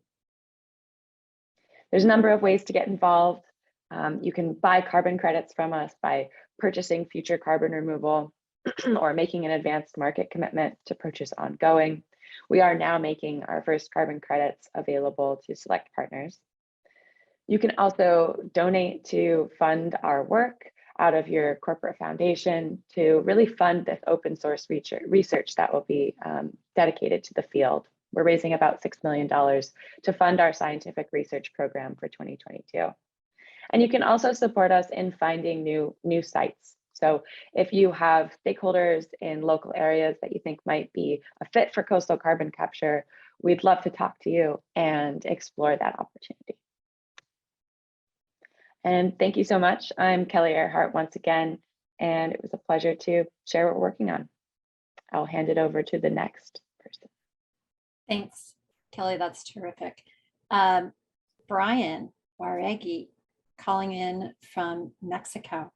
There's a number of ways to get involved. You can buy carbon credits from us by purchasing future carbon removal or making an advanced market commitment to purchase ongoing. We are now making our first carbon credits available to select partners. You can also donate to fund our work out of your corporate foundation to really fund this open source research that will be dedicated to the field. We're raising about $6 million to fund our scientific research program for 2022. And you can also support us in finding new sites. So if you have stakeholders in local areas that you think might be a fit for coastal carbon capture, we'd love to talk to you and explore that opportunity. And thank you so much. I'm Kelly Earhart once again, and it was a pleasure to share what we're working on. I'll hand it over to the next person. Thanks, Kelly. That's terrific. Brian Waregi, calling in from Mexico.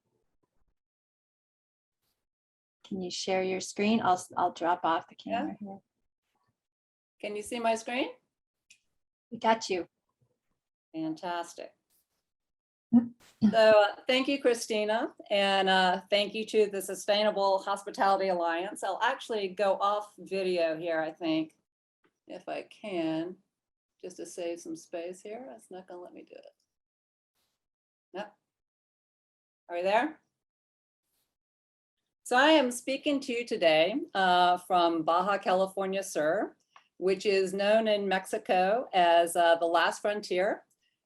Can you share your screen? I'll drop off the camera here. Can you see my screen? We got you. Fantastic. So thank you, Christina, and thank you to the Sustainable Hospitality Alliance. I'll actually go off video here, I think, if I can, just to save some space here. It's not going to let me do it. Nope. Are we there? So I am speaking to you today from Baja California Sur, which is known in Mexico as the last frontier.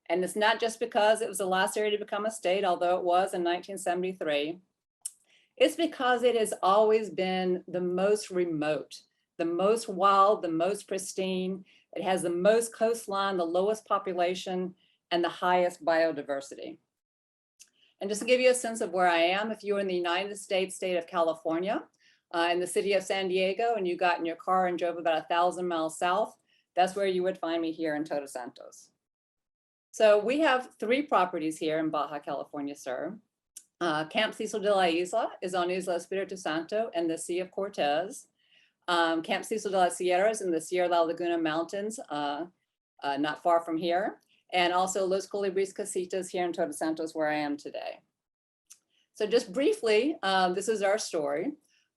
And it's not just because it was the last area to become a state, although it was in 1973. It's because it has always been the most remote, the most wild, the most pristine. It has the most coastline, the lowest population, and the highest biodiversity. And just to give you a sense of where I am, if you were in the United States state of California, in the city of San Diego, and you got in your car and drove about 1,000 miles south, that's where you would find me here in Todos Santos. So we have 3 properties here in Baja California Sur. Camp Cecil de la Isla is on Isla Espiritu Santo and the Sea of Cortez. Camp Cecil de la Sierra is in the Sierra La Laguna Mountains, not far from here. And also Los Colibris Casitas here in Todos Santos, where I am today. So just briefly, this is our story.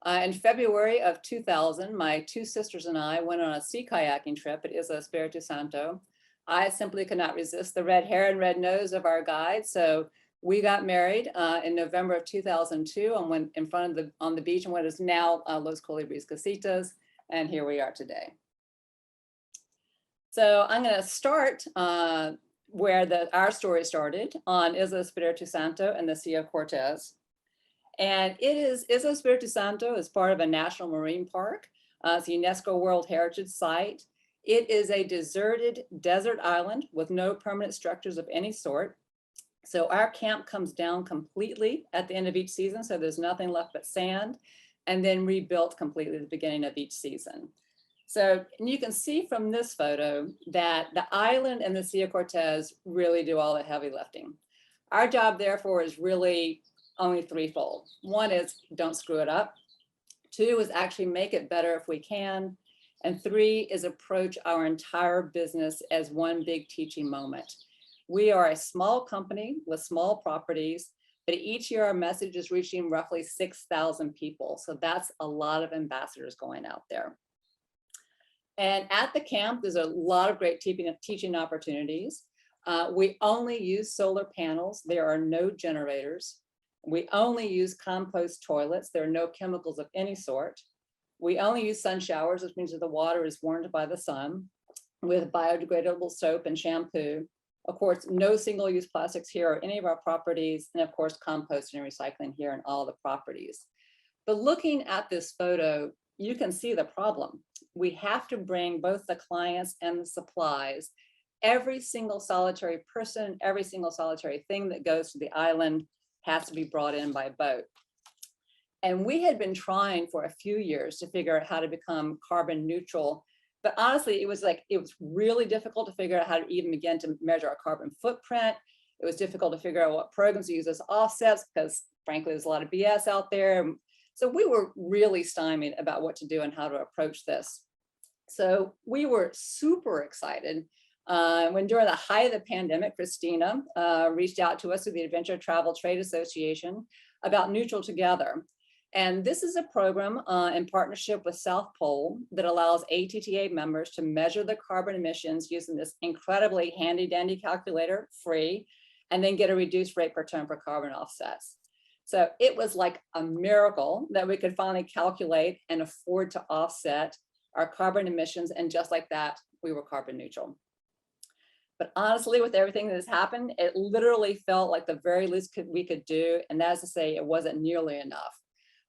In February of 2000, my 2 sisters and I went on a sea kayaking trip at Isla Espiritu Santo. I simply could not resist the red hair and red nose of our guide. So we got married in November of 2002 and went in front of on the beach in what is now Los Colibris Casitas. And here we are today. So I'm going to start where our story started on Isla Espiritu Santo and the Sea of Cortez. And Isla Espiritu Santo is part of a national marine park. It's a UNESCO World Heritage Site. It is a deserted desert island with no permanent structures of any sort. So our camp comes down completely at the end of each season. So there's nothing left but sand, and then rebuilt completely at the beginning of each season. So you can see from this photo that the island and the Sea of Cortez really do all the heavy lifting. Our job, therefore, is really only threefold. 1 is don't screw it up. 2 is actually make it better if we can. And 3 is approach our entire business as one big teaching moment. We are a small company with small properties, but each year our message is reaching roughly 6,000 people. So that's a lot of ambassadors going out there. And at the camp, there's a lot of great teaching opportunities. We only use solar panels. There are no generators. We only use compost toilets. There are no chemicals of any sort. We only use sun showers, which means that the water is warmed by the sun, with biodegradable soap and shampoo. Of course, no single-use plastics here or any of our properties, and of course, composting and recycling here in all the properties. But looking at this photo, you can see the problem. We have to bring both the clients and the supplies. Every single solitary person, every single solitary thing that goes to the island has to be brought in by boat. And we had been trying for a few years to figure out how to become carbon neutral. But honestly, it was really difficult to figure out how to even begin to measure our carbon footprint. It was difficult to figure out what programs to use as offsets because frankly, there's a lot of BS out there. So we were really stymied about what to do and how to approach this. So we were super excited when during the height of the pandemic, Christina reached out to us through the Adventure Travel Trade Association about Neutral Together. And this is a program in partnership with South Pole that allows ATTA members to measure the carbon emissions using this incredibly handy dandy calculator, free, and then get a reduced rate per ton for carbon offsets. So it was like a miracle that we could finally calculate and afford to offset our carbon emissions. And just like that, we were carbon neutral. But honestly, with everything that has happened, it literally felt like the very least we could do. And that is to say, it wasn't nearly enough.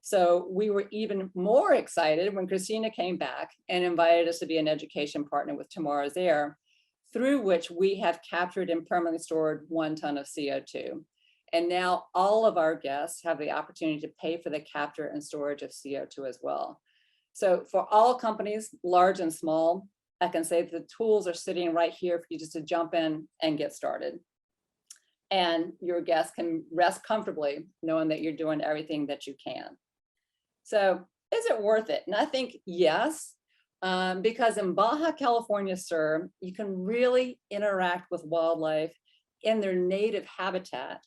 So we were even more excited when Christina came back and invited us to be an education partner with Tomorrow's Air, through which we have captured and permanently stored 1 ton of CO2. And now all of our guests have the opportunity to pay for the capture and storage of CO2 as well. So for all companies, large and small, I can say that the tools are sitting right here for you just to jump in and get started. And your guests can rest comfortably knowing that you're doing everything that you can. So is it worth it? And I think yes, Because in Baja California Sur, you can really interact with wildlife in their native habitat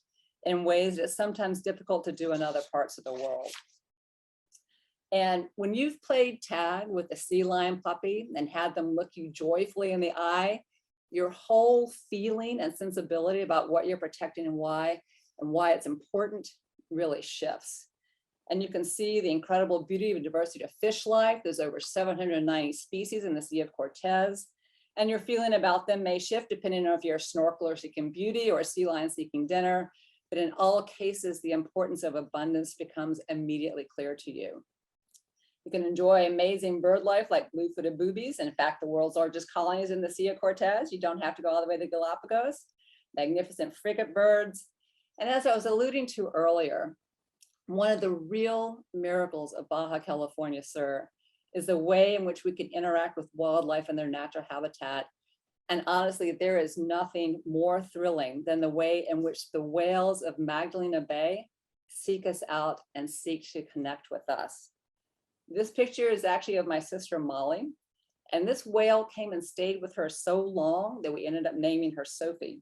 in ways that's sometimes difficult to do in other parts of the world. And when you've played tag with a sea lion puppy and had them look you joyfully in the eye, your whole feeling and sensibility about what you're protecting and why it's important really shifts. And you can see the incredible beauty of diversity of fish life. There's over 790 species in the Sea of Cortez. And your feeling about them may shift depending on if you're a snorkeler seeking beauty or a sea lion seeking dinner. But in all cases, the importance of abundance becomes immediately clear to you. You can enjoy amazing bird life like blue-footed boobies. In fact, the world's largest colony is in the Sea of Cortez. You don't have to go all the way to Galapagos. Magnificent frigate birds. And as I was alluding to earlier, one of the real miracles of Baja California Sur is the way in which we can interact with wildlife in their natural habitat. And honestly, there is nothing more thrilling than the way in which the whales of Magdalena Bay seek us out and seek to connect with us. This picture is actually of my sister Molly, and this whale came and stayed with her so long that we ended up naming her Sophie.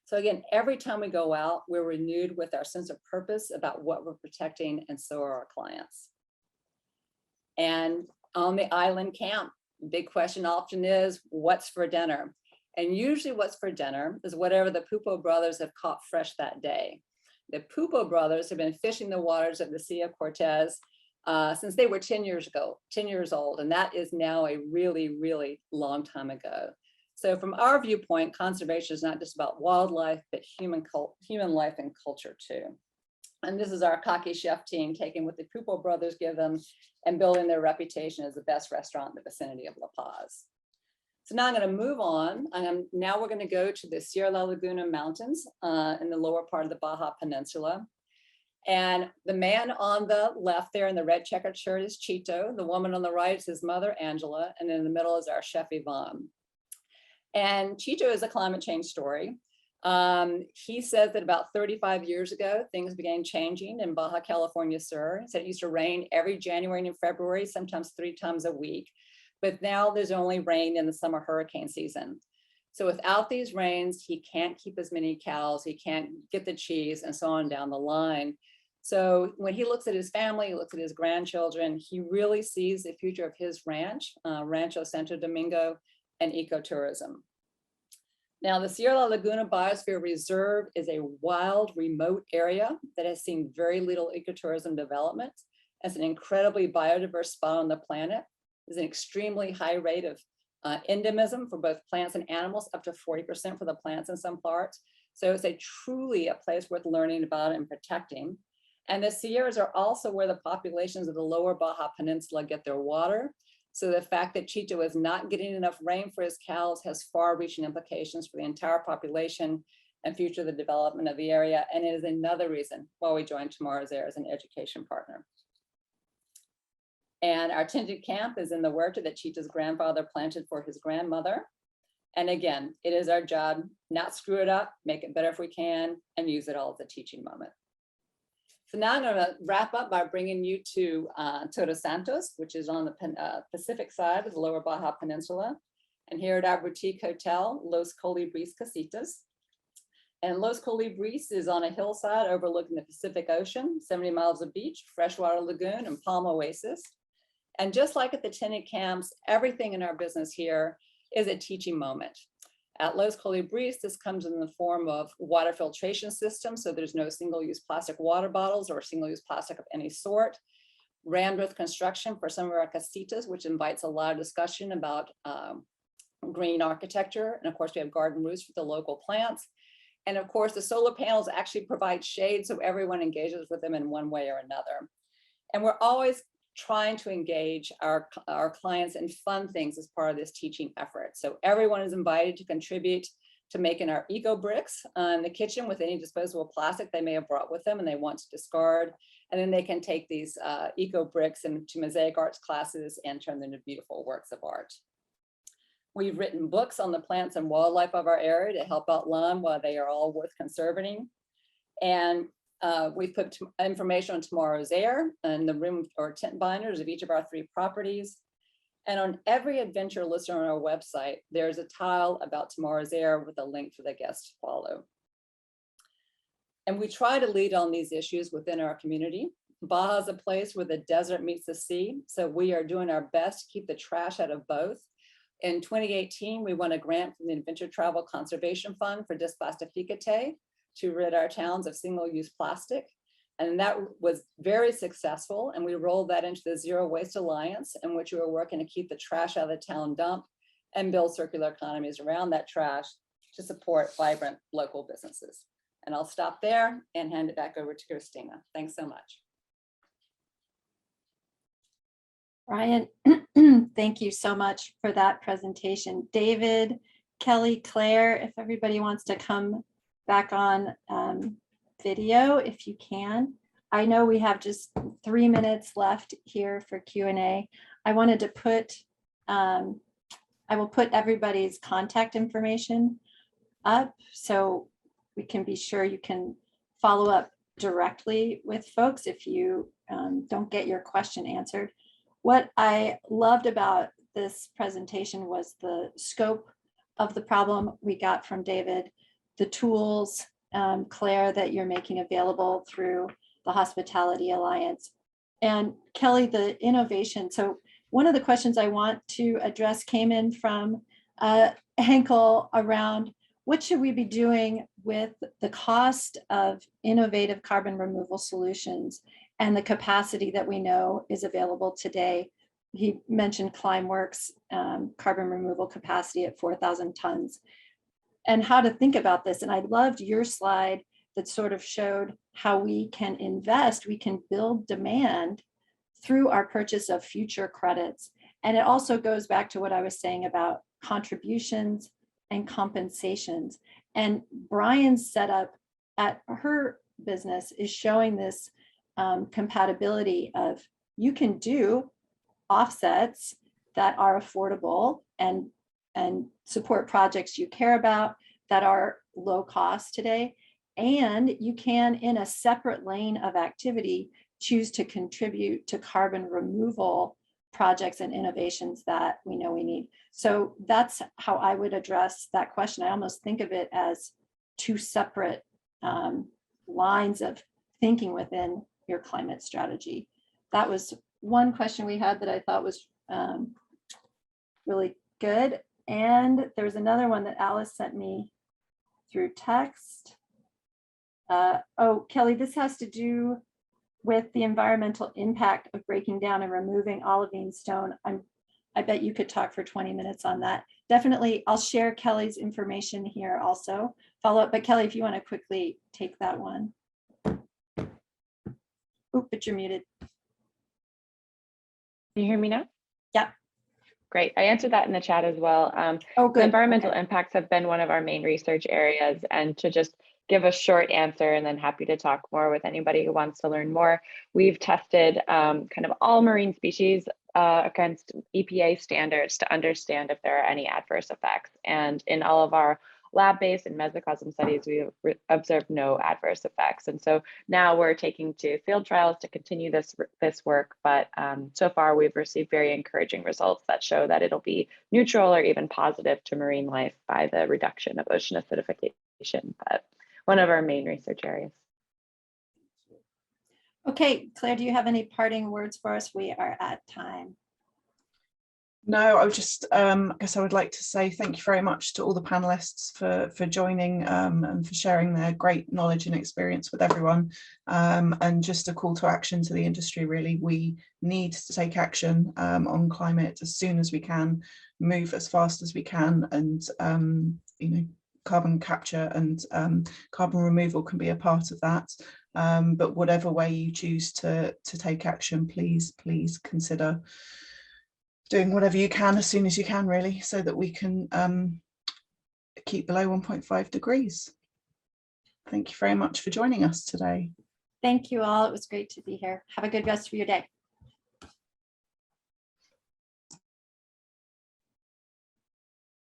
So again, every time we go out, we're renewed with our sense of purpose about what we're protecting, and so are our clients. And on the island camp, the big question often is, what's for dinner? And usually what's for dinner is whatever the Pupo brothers have caught fresh that day. The Pupo brothers have been fishing the waters of the Sea of Cortez since they were 10 years old, and that is now a really, really long time ago. So from our viewpoint, conservation is not just about wildlife, but human life and culture too. And this is our cocky chef team taking what the Pupo brothers give them and building their reputation as the best restaurant in the vicinity of La Paz. So now I'm going to move on. Now we're going to go to the Sierra La Laguna Mountains in the lower part of the Baja Peninsula. And the man on the left there in the red checkered shirt is Chito. The woman on the right is his mother, Angela. And in the middle is our chef, Yvonne. And Chito is a climate change story. He says that about 35 years ago, things began changing in Baja California Sur. He said it used to rain every January and February, sometimes 3 times a week. But now there's only rain in the summer hurricane season. So without these rains, he can't keep as many cows, he can't get the cheese, and so on down the line. So when he looks at his family, he looks at his grandchildren, he really sees the future of his ranch, Rancho Santo Domingo, and ecotourism. Now, the Sierra La Laguna Biosphere Reserve is a wild, remote area that has seen very little ecotourism development. It's an incredibly biodiverse spot on the planet. There's an extremely high rate of endemism for both plants and animals, up to 40% for the plants in some parts. So it's truly a place worth learning about and protecting. And the Sierras are also where the populations of the lower Baja Peninsula get their water. So the fact that Chito is not getting enough rain for his cows has far-reaching implications for the entire population and future the development of the area. And it is another reason why we joined Tomorrow's Air as an education partner. And our tinted camp is in the huerta that Chito's grandfather planted for his grandmother. And again, it is our job, not screw it up, make it better if we can, and use it all as a teaching moment. So now I'm going to wrap up by bringing you to Todos Santos, which is on the Pacific side of the lower Baja Peninsula. And here at our boutique hotel, Los Colibris Casitas. And Los Colibris is on a hillside overlooking the Pacific Ocean, 70 miles of beach, freshwater lagoon, and palm oasis. And just like at the tenant camps, everything in our business here is a teaching moment. At Los Colibris, this comes in the form of water filtration systems, so there's no single-use plastic water bottles or single-use plastic of any sort. Rammed with construction for some of our casitas, which invites a lot of discussion about green architecture. And of course, we have garden roofs for the local plants. And of course, the solar panels actually provide shade, so everyone engages with them in one way or another. And we're always trying to engage our clients in fun things as part of this teaching effort. So everyone is invited to contribute to making our eco bricks in the kitchen with any disposable plastic they may have brought with them and they want to discard. And then they can take these eco bricks into mosaic arts classes and turn them into beautiful works of art. We've written books on the plants and wildlife of our area to help outline why they are all worth conserving. And we've put information on Tomorrow's Air and the room or tent binders of each of our 3 properties. And on every adventure listed on our website, there's a tile about tomorrow's air with a link for the guests to follow. And we try to lead on these issues within our community. Baja is a place where the desert meets the sea, so we are doing our best to keep the trash out of both. In 2018, we won a grant from the Adventure Travel Conservation Fund for Desplastificate to rid our towns of single-use plastic. And that was very successful. And we rolled that into the Zero Waste Alliance, in which we were working to keep the trash out of the town dump and build circular economies around that trash to support vibrant local businesses. And I'll stop there and hand it back over to Christina. Thanks so much. Brian, thank you so much for that presentation. David, Kelly, Claire, if everybody wants to come back on video, if you can. I know we have just 3 minutes left here for Q&A. I wanted to put, I will put everybody's contact information up so we can be sure you can follow up directly with folks if you don't get your question answered. What I loved about this presentation was the scope of the problem we got from David, the tools, Claire, that you're making available through the Hospitality Alliance, and Kelly, the innovation. So one of the questions I want to address came in from Henkel around what should we be doing with the cost of innovative carbon removal solutions and the capacity that we know is available today. He mentioned Climeworks carbon removal capacity at 4,000 tons and how to think about this. And I loved your slide that sort of showed how we can invest, we can build demand through our purchase of future credits. And it also goes back to what I was saying about contributions and compensations. And Brian's setup at her business is showing this compatibility of you can do offsets that are affordable and support projects you care about that are low cost today. And you can, in a separate lane of activity, choose to contribute to carbon removal projects and innovations that we know we need. So that's how I would address that question. I almost think of it as two separate lines of thinking within your climate strategy. That was one question we had that I thought was really good. And there was another one that Alice sent me through text. Oh, Kelly, this has to do with the environmental impact of breaking down and removing olivine stone. I bet you could talk for 20 minutes on that. Definitely, I'll share Kelly's information here also, follow up. But Kelly, if you want to quickly take that one. Oop, but you're muted. Can you hear me now? Yeah. Great. I answered that in the chat as well. Oh, good. The environmental Okay. impacts have been one of our main research areas, and to just give a short answer and then happy to talk more with anybody who wants to learn more. We've tested kind of all marine species against EPA standards to understand if there are any adverse effects. And in all of our lab-based and mesocosm studies, we have observed no adverse effects. And so now we're taking to field trials to continue this work. But so far, we've received very encouraging results that show that it'll be neutral or even positive to marine life by the reduction of ocean acidification. But one of our main research areas. Okay, Claire, do you have any parting words for us? We are at time. No, I would just, I guess I would like to say thank you very much to all the panelists for joining and for sharing their great knowledge and experience with everyone. And just a call to action to the industry, really. We need to take action on climate as soon as we can, move as fast as we can, and you know, carbon capture and carbon removal can be a part of that. But whatever way you choose to take action, please consider doing whatever you can as soon as you can, really, so that we can keep below 1.5 degrees. Thank you very much for joining us today. Thank you all. It was great to be here. Have a good rest of your day.